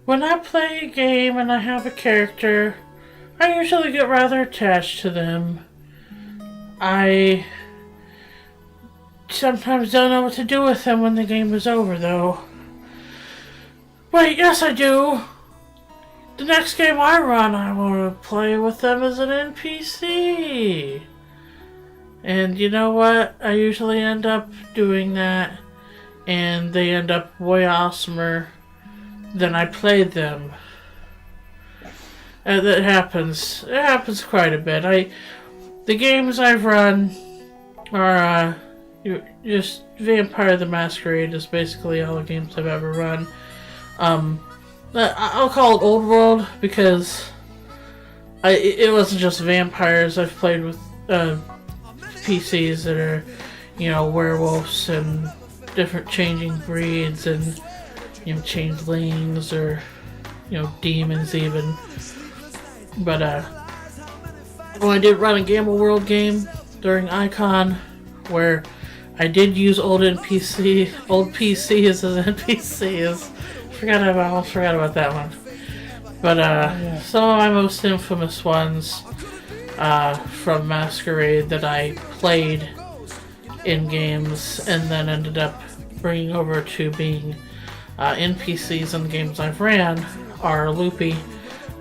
When I play a game and I have a character, I usually get rather attached to them. I sometimes don't know what to do with them when the game is over, though. Wait, yes I do! The next game I run, I want to play with them as an NPC. And you know what? I usually end up doing that, and they end up way awesomer than I played them. That happens. It happens quite a bit. The games I've run are just Vampire the Masquerade is basically all the games I've ever run. I'll call it Old World because it wasn't just vampires. I've played with PCs that are, werewolves and different changing breeds and, changelings or, demons even. But, I did run a Gamble World game during Icon where I did use old PCs as NPCs. I almost forgot about that one. But, some of my most infamous ones from Masquerade that I played in games and then ended up bringing over to being NPCs in the games I've ran are Loopy.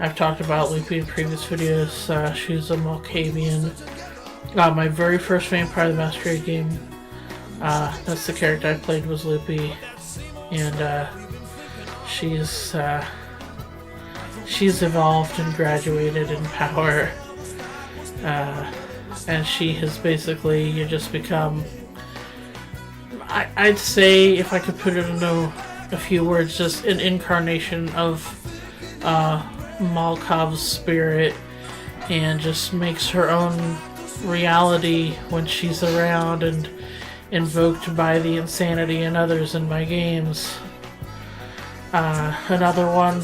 I've talked about Loopy in previous videos. She's a Malkavian. My very first Vampire the Masquerade game, that's the character I played, was Loopy. And she's evolved and graduated in power. And she has basically just become, I'd say, if I could put it into a few words, just an incarnation of Malkov's spirit, and just makes her own reality when she's around and invoked by the insanity in others in my games. Another one,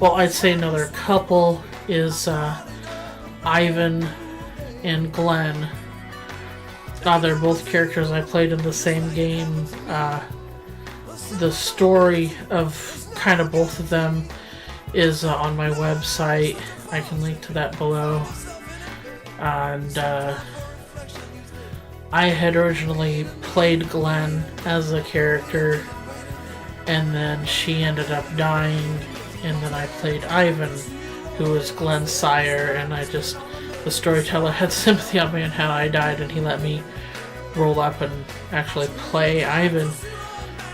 I'd say another couple is Ivan and Glenn. They're both characters I played in the same game. The story of kind of both of them is on my website. I can link to that below. And I had originally played Glenn as a character, and then she ended up dying, and then I played Ivan, who was Glenn's sire, and the storyteller had sympathy on me and how I died, and he let me roll up and actually play Ivan.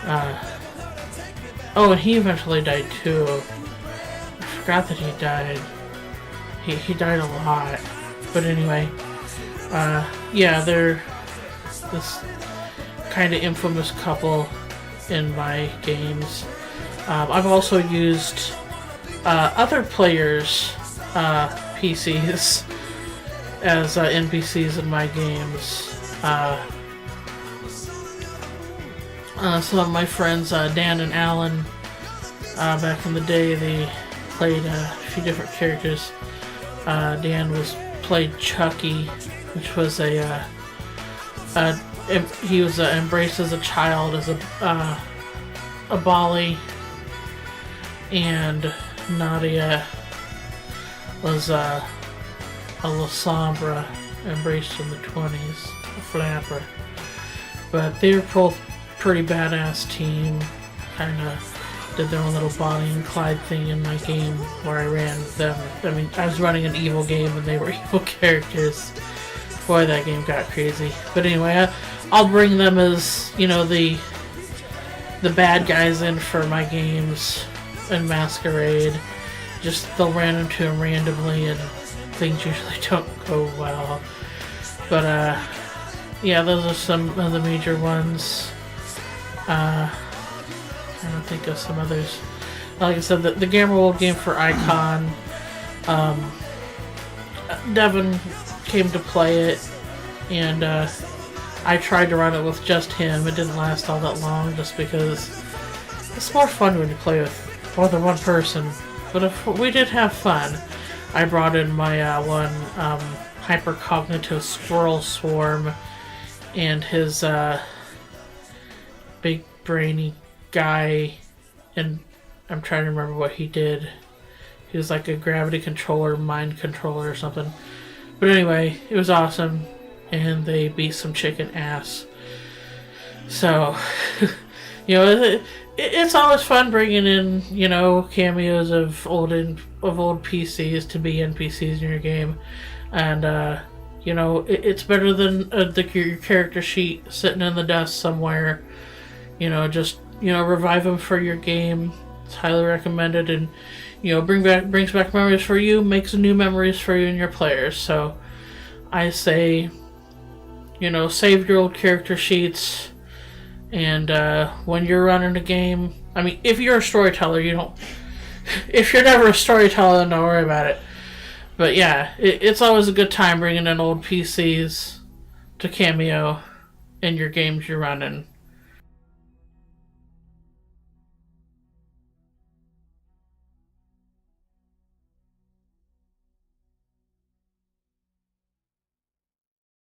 And he eventually died too. I forgot that he died. He died a lot. But anyway, they're this kind of infamous couple in my games. I've also used other players' PCs as NPCs in my games. Some of my friends, Dan and Alan, back in the day, they played a few different characters. Dan played Chucky, which was he was embraced as a child as a Bali, and Nadia was a La Sombra, embraced in the 20s, a flapper. But they were both pretty badass team. Kind of did their own little Bonnie and Clyde thing in my game where I ran them. I mean, I was running an evil game and they were evil characters. Boy, that game got crazy. But anyway, I'll bring them as, the bad guys in for my games in Masquerade. Just they'll run into them randomly and things usually don't go well. But those are some of the major ones. Trying to think of some others. Like I said, the Gamma World game for Icon. Devin came to play it, and I tried to run it with just him. It didn't last all that long, just because it's more fun when you play with more than one person. But if we did have fun, I brought in my one hypercognitive squirrel swarm and his big brainy guy and I'm trying to remember what he did. He was like a gravity controller, mind controller or something. But anyway, it was awesome, and they beat some chicken ass. So, it's always fun bringing in, cameos of old PCs to be NPCs in your game, and it's better than your character sheet sitting in the desk somewhere. Revive them for your game. It's highly recommended, and brings back memories for you, makes new memories for you and your players. So I say, save your old character sheets, and when you're running a game, I mean, if you're a storyteller, if you're never a storyteller, then don't worry about it. But yeah, it's always a good time bringing in old PCs to cameo in your games you're running.